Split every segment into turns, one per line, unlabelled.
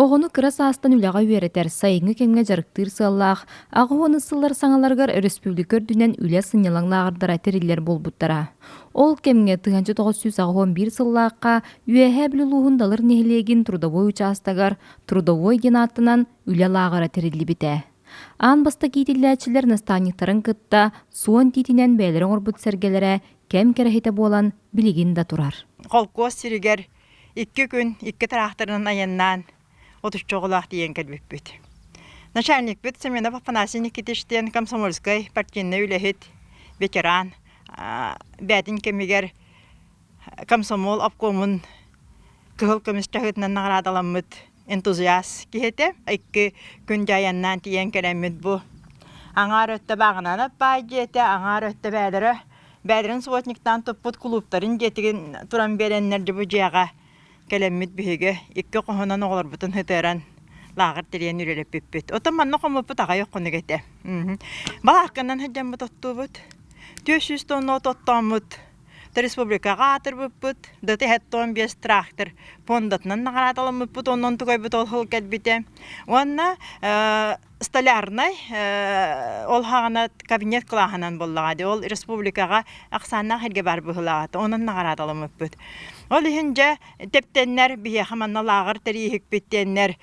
Оғыны кыра саастан үлаға үйеретер сайыңы кемге жарықтыр сыллақ, ағуаны сыллар саңаларғар республикөр дүнен үле сынялаңлағырдара териллер болбуттара. Ол кемге 1991 сыллаққа үйәхә білілуғын далыр нехілегін трудовой участагар трудовой генатынан үле лағыра терилли бите. Ан баста кейтилләчілер настаниктарын кытта суон титинен бәлерін орбут сәргелері кем керехете болан білігін да турар.
Қолқос сиригер 2 күн 2 тракторын аяннан отуш чоғылақ дейін кәлбіппіт. Начальник бүт Семенов Афанасий Никитиштен Комсомольской партийный үләхет ветеран. Бәтін кемегер комсомол обкомын кығыл көмістіғытынан нағырадаламыд энтузиаст кихете. 2 күн жайаннан дейін кәлемміт бұ. Аңар өтті бағынан аппай жете, аңар өтті бәдірі. Бәдірін суотниктан тұппыт клубтарын жетігін туран береннерді бұ жаға кәлемміт бігі. 2 қоғынан оғылар бұтын хытыран лағыр терен үрелеп бүппіт. Отын манна қомы бұт аға yok қоны кәті. Бал аққынан хәджен бұт отту бұт. 400 тонны оттоттан бұт. Республикаға атыр бұппыт. Дыты 15 трактор. Пондатынан нағараталым бұппыт. Онын тұғай бұт ол хыл кәтбіте. Онна столярнай ол хағана кабинет қылағынан боллағады. Ол республикаға ақсанна хелге бар бұғылағады. Онын нағараталым бұппыт. Ол ихінже тептеннер бие хаманна лағыр тәрейік біттеннер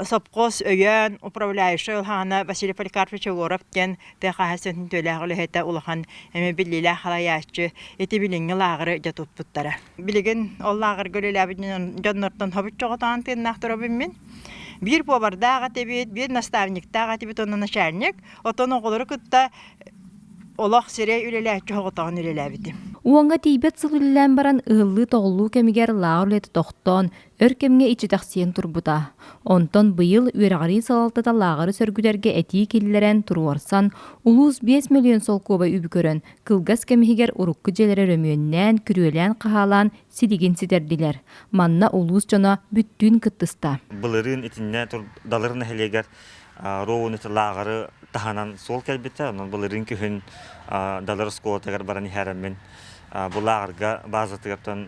сопқос өйен управляющий олхана Василий Поликарпович Егоров кен тәқаһасын төләғілі хәтә улахан әме білілі халаяшчы еті біліңі лағыры жатып бұттары. Білігін ол лағыр көлілі әбіден жоннортан хабыт жоғатан тыыннақтыры біммен. Bir повардаға тебет, bir наставниктаға тебет, оны начальник, отын оғылары күтті олақ сире үлеләтчі хоғытағын үлеләбіді.
Уаңға тейбет сылылылан баран ығылы тоғылу кемігер лағырлеті тоқтон, өр кемге ичі тақсиен турбута. Онтон бұйыл үйрағари салалтыда лағыры сөргүдерге әтей келілерен туруарсан, улуыз 5 миллион сол көбі үбі көрін, кылгас кемігер ұрыққы желері рөмүйіннен, күрюелен қағалан, сидеген сидерділер. Манна улуыз жона бүттін кыттыста.
Бұлырын итінне далырын әхелегер роуын ити лағыры таханан сол кәлбетті, бұлырын күхін далыр сколтагар баран ихәрәмін. Бұл лағырға базатығаптан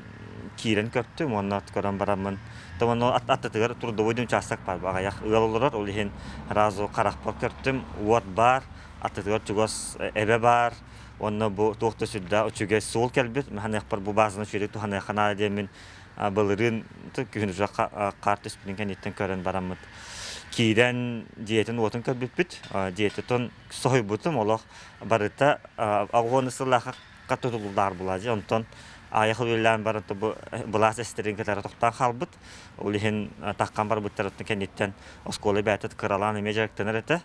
кирен көпті, мұнна көрін барамын. Таманы аттатығыр трудовойдың участок бар, бағаяқ ұғал олырар, ол ехен разу қарақпар көптім, уат бар, аттатығыр жүгос әбе бар, онна бұл тоқты сүрді үчіге сол кәлбет, мәханаяқ бар бұл базаны шүйрек тұханаяқ қана әдемін бұлырын күхін ұжақ қарт үспінің кәнеттен көрін барамын. Кирен диетен отын кәлбет, диететон сой бұтым, олақ барыта ағуаны сылаққа қатытылылар бұлады, онтон аяқыл өлілерін барынты бұлас әстерін кәтәрі тоқтан қалбыт, ол ехен таққан бар бұттарытын кәнеттен осколы бәтіт қыралан еме жарықтаныр әті,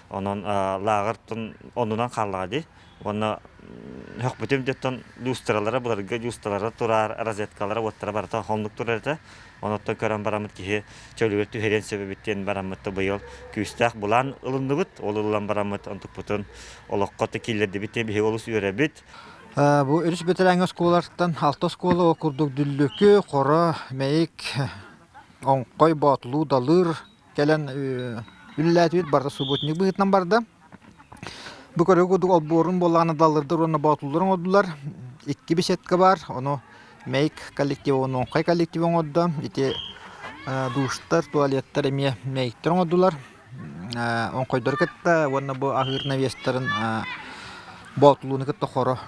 оның лағыртын онынан қалады. Оны хөк бүтім деттен люстралары, бұларға люстралары тұрар, розеткалары, оттары барыта холнық тұрар әті. Оныттан көрін барамыд кеге чөлігер түхерен себебеттен барамыдты бұйыл күйістәқ бұлан ұлынды бұд, ол ұлан барамыд ұнтық бұтын олыққаты келерді біттен бігі олыс үйері біт.
Бұл үріс бөтірәңі сколарттан 6 сколы оқырдық дүллікі, қора, мәйік, оңқой, батылу, далыр, кәлін үліләті бет барды субботник бұғытнан барды. Бұл көрі көдік ол борын болағына далырдыр, оны батылдырын одылар. 2 бесеткі бар, оны мәйік коллективі, оны оңқай коллективі оңыды. Ете душтар, туалеттар әме мәйіктер оңыдылар. Оңқойдар кәтті, оны бұл ағырна вестарын батылуыны кәтті қора.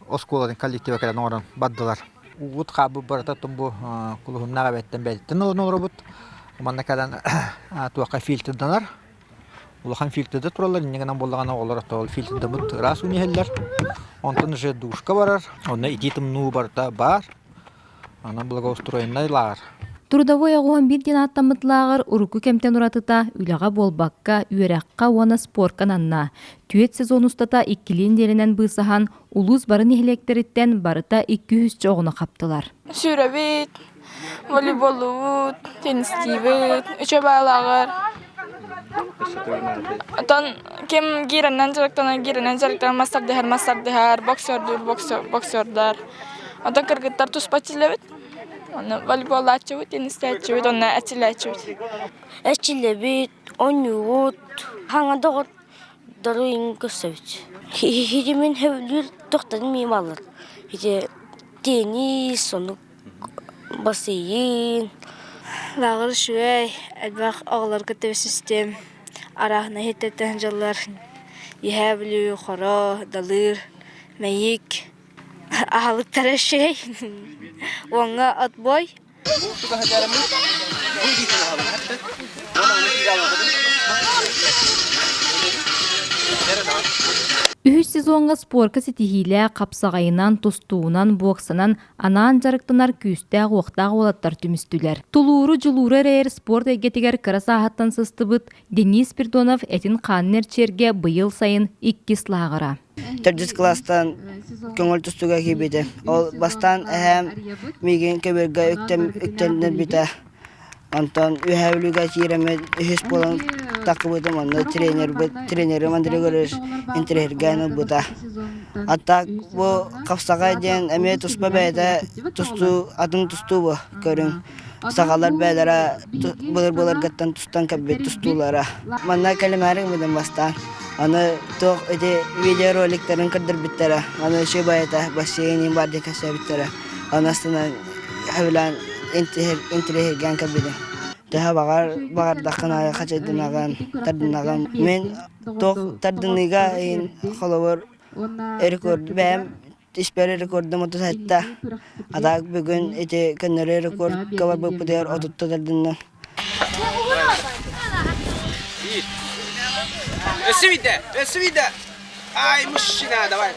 Осколарын коллектива кәлін оңырын баддылар. Уғыт қабы барататын бұл құлығым нағабеттен бәдеттен оңыр бұд. Оңырын кәлін туаққа фильтрданар. Улахан фильтрді тұралар, негенен болағана олар ол фильтрді бұд рас үнехелер. Онтын же душка барар. Онна итетім нұу барда бар. Она благоустроенной лағар.
Трудовой ағуан бірден аттамытлағыр ұрықы кемтен ұратыта үліға болбаққа, үйераққа уана спор кананна. Түйет сезон ұстата 2 делінен бұсахан улуыз барын ехелектеріттен барыта 200 жоғыны қаптылар.
Сүрәбет, волейболуыт, теннистивыт, үші бағалағыр. Отан кем гиреннен жарықтан мастардығар, боксердар. Отан кіргіттар тұспатилебет. Волейбол açıvıt, tenis açıvıt, onlar açılı açıvıt.
Açılı oynuyor, hangi doğru gösteriyor. Hiçbirin hevlir doktorun mimarlar. Hiç tenis, onu basayın, Lağır şüvey, elbaq ağlar gıtı sistem. Arağına hitteten jallar. Yehe biliyor, xora, dalır, meyik. Ağalık tara şey. Oğanga at boy.
Үһүс сезонга спорка ситихиле капсагайынан, тустуунан, буоксанан, анаан жарыктанар күүстәг уоктаах олаттар түмүстүлер. Тулууру жылууру эрээр спорт эгетигер кыра саахаттан сыстыбыт Денис Пердонов этин хааннер черге быйыл сайын 2 слагыра.
Төрдүс класстан көңүл тустуга кибиде. Ол бастан эһэм миген кеберге өктөндөн бите. Антон үһәвлүгә тиреме үһүс болон такыбыдым аны тренерим Андрей Григорьевич интерергәне бута. Атак бу капсага ден эме туспа бәйдә тусту адын тусту бу көрүн. Сагалар бәйләре булыр гаттан тустан каббет тустулара. Манна калемарым будан бастан. Аны тох эти видеороликтарын кырдыр биттәре. Аны ши бәйдә бассейн бар дика сәбиттәре. Анастына хәвлан интерергән каббет. Daha bağır dakına kaçırdığınağın, tardığınağın. Men tok tardığınıga in xolawar rekord benim isperi rekordum 30 hatta. Adak bugün ete kenara rekord kavar bu putar 30 tardığına.
Esvide. Ay muşina davay.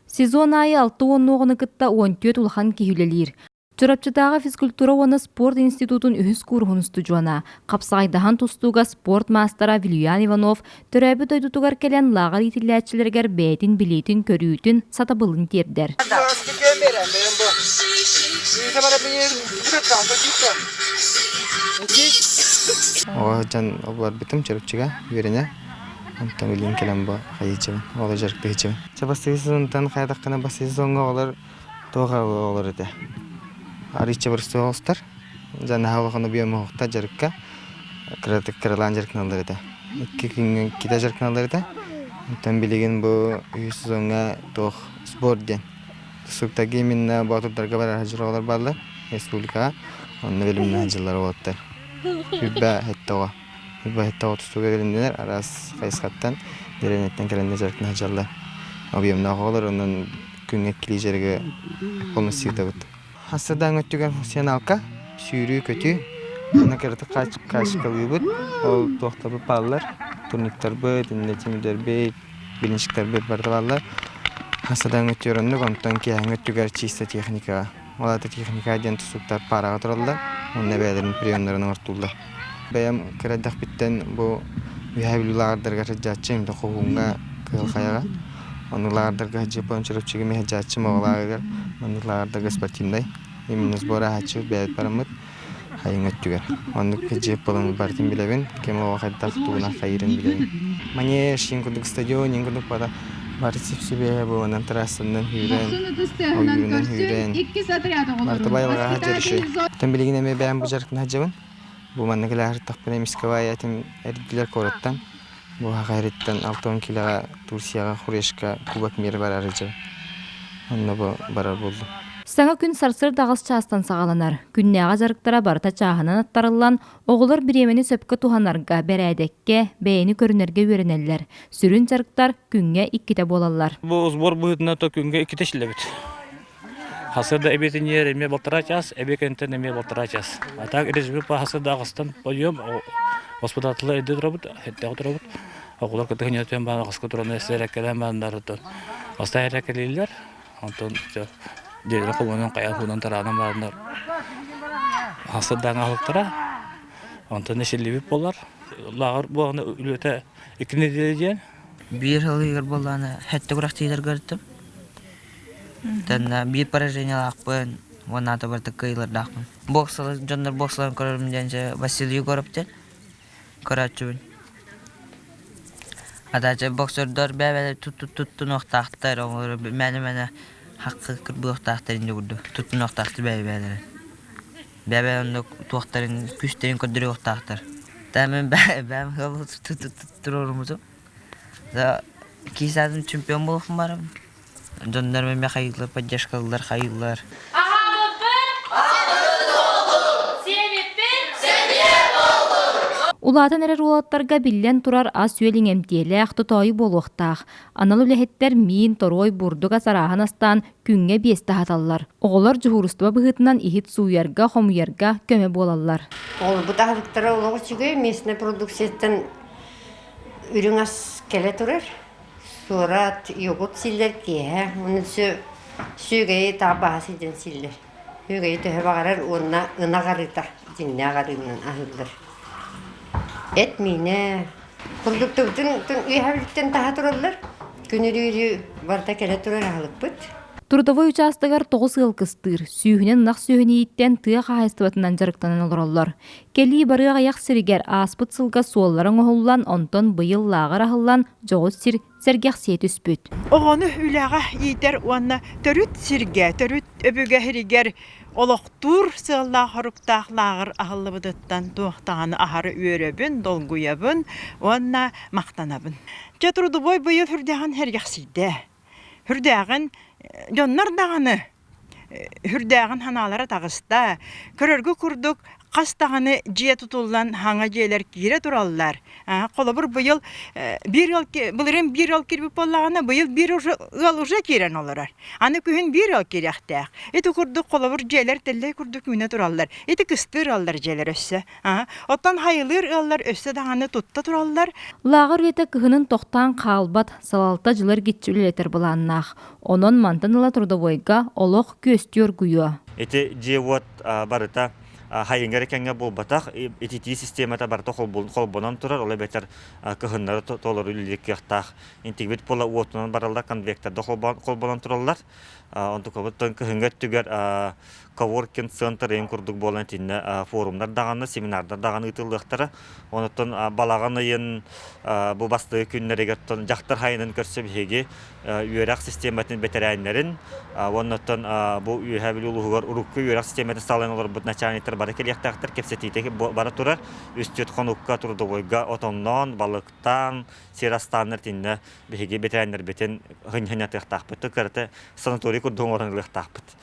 Сезон айы 6-10 кытта 14 улхан киһүлелир. Чорапчытагы физкультура оны спорт институтун үһүс курхунусту жуана. Капсайдахан тустуга спорт мастера Вильян Иванов төрөбү дойдутугар келен лагар итиллячилергер бетин билетин көрүүтүн сатабылын тердер.
Жан олар битим чорапчыга верене. Антон билин келем бу хайчым. Олар жарыкты хичим. Чабастыгысынтан кайдаккана бассезонго олар тога олар эте. Арича бирстолстар. Жана хаваханы биомохта жарыкка. Кыралан жарыкналар эте. 2 күнгө кита жарыкналар эте. Антон билеген бу сезонга тох спорт ден. Суктаги именно батуттарга бар хажырлар барлар. Республикага. Онны билимнен хажырлар болоттар. Үббә хеттога. Үббә тустуга келендер арас кайсыктан деренеттен келендер жарыкны хажырлар. Объемна холор онун күнгө кили жерге полностью дабыт. Хасадан өттүгөн функционалка сүйрүү көтү ана керте качкалыбыт ол токтабы баллар турниктарбы иннетимдербе билинчиктербе бардалар хасадан өттүрөннү контон кияң өттүгөр чиста техника олата техника ден тусуктар парага тураллар онна бәдерин приемнарын ортулда бәям керадак биттен бу вихабилардарга жачым да хогунга кылхаяга Онлардарга жепон чырыпчыгы мехжачы моголарга онлардарга спортивный именно сбора хачу бәет барамыт хайын өттүгөр. Онны жепон бартин билебин, кем вакытта туна хайрын билебин. Мане шинкудук стадион, шинкудук пада барсып себе бу анан трассанын хүрен. Марта байлага хаджырышы. Тем билигине ме бәм бу жаркын хаджабын. Бу маннагылар таппына мискавай атым эрдилер кораттан. Бу гайреттен 6 килога Турцияга Хурешка Кубок мира бар арыжы. Онна бу барар болду.
Саңа күн сарсыр дагыс чаастан сагаланар. Күннәга жарыктара барта чаһанан аттарылан оголор биремени сөпкө туханарга берәдекке бәйни көрүнөргө өренеллер. Сүрүн жарыктар күнгө 2 болалар.
Бу сбор буйтна то күнгө 2 тешилебит. Хасырда эбетинер эме болтара час, эбекентен эме болтара час. Атак режим по хасырда агыстан подъем Господатлы эде дробут, хетте отробут. Оголор кытыгынятен бана кыска тураны эсерекелен бандарыты. Остайрекелилер. Антон дерен колонун каянын таранын бардар. Хасырдан алыктыра. Антон эшелибип болар. Лагыр буганы үлөтө икине делеген.
Bir yıl yer bolana hette kuraqtıylar gördüm. Bir поражение лақпын, ona da barda kıyılır laqpın. Bokslar, canlar boksların körürüm dence Vasiliy Gorop'ten. Koratçıbın. Adaca boksörler bəbələ tuttu noqtaqlar, onları mənə haqqı kırbu noqtaqlar indi vurdu. Tuttu noqtaqlar bəbələr. Bəbələ onda toqtların, küstərin kördürü noqtaqlar. Təmin bəm hılı tuttururumuzum. Da 2 saatin çempion bolğum barım. Canlar məmə xayırlar, podдержкалар, xayırlar.
Улаатын эрер улаттарга биллен турар ас үелин эмтиелээх тутойу болуқтаах. Анал үлэхеттер миин торой бурдуга сараахан астан күнге биесті хаталлар. Оғолар жухурустуба быхытынан ихит суйарга, хомуярга көмө болаллар.
Ол бұтағылықтары олығы чүге местный продукцияттан үрің ас келе тұрар. Сурат, йогурт силлер кие. Оны сүйгейі табаға сиден силлер. Сүйгейі төһе бағарар, онына ынағарыта. Жинне ағарыгынан ахылдар. Эт мине. Продуктовтun үйәбіліктен таға тұралар. Күнірі барда келе тұрар ағылып бұд.
Трудовой участогар 9 ыл кыстыр. Сүйінен нақ сүйінійттен тыға қайыстыбатынан жарықтанан олыралар. Келі барыға аяқ сірігер аспыт сылға суолларын оғылан, онтон бұйыл лағыр ағылан жоғыз сір сәргеқ сет үспіт.
Оғаны үләға етер уанна төрүт сирге, төрүт өбіге хиригер олоқтур сылла хоруктақ лағыр ағылы бұдыттан туақтағаны ахары өрөбін, долгуябын, уанна мақтанабын. Трудовой бұйыл хүрдіған хәргеқ сиде. Хүрдіған жоннар дағаны, хүрдіған ханалары тағыста, көрөргü күрдік қастағаны жие тұтылдан хаңа жиелер кире тұралылар. Қолабыр бұйыл бұлырын бір ел кербіп болағаны бұйыл бір ел уже керен оларар. Аны күйін бір ел керектәк. Еті күрдік қолабыр жиелер тәлі күрдік үйіне тұралылар. Еті кыстыр алдар жиелер өссі. Оттан хайылыр алдар өссі дағаны тұтта тұралылар.
Лағыр еті күйінің тоқтан қалбат салалта жылар кетчілі етер бұланнақ. Онын мантаныла трудовойға олық көстер күйі.
Эти жиевот барыта хайынгар кеңге болбатах итити системата барта холбонан турар олай бетер кыһыннары толор үллек яктах интегбит пола уотунан баралда конвекторда холбонан тураллар онту коботтон кыһынга түгер коворкинг центр эң курдук болан тинне форумдар даганы семинардар даганы ытылдыктары онуттан балаган ыйын бу басты күннерегеттон жактар хайынын көрсөп хеги үйрак систематын бетерәннәрен онуттан бу үйһәбил улугар урукку үйрак систематын салыналар бут начальниктер бар келектактар кепсетите бара турар үстөт конукка трудовойга отоннон балыктан сирастаннар тинне беги бетерәннәр бетен хыньхынятыктакпыты кырты санаторий курдуңорынлыктакпыт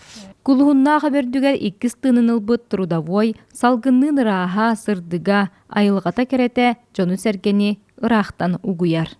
Кулуһунна хабердүгер 2 тыынын ылбыт трудовой салгыннын ыраха сырдыга айылгата керете жону сергени ырахтан угуяр.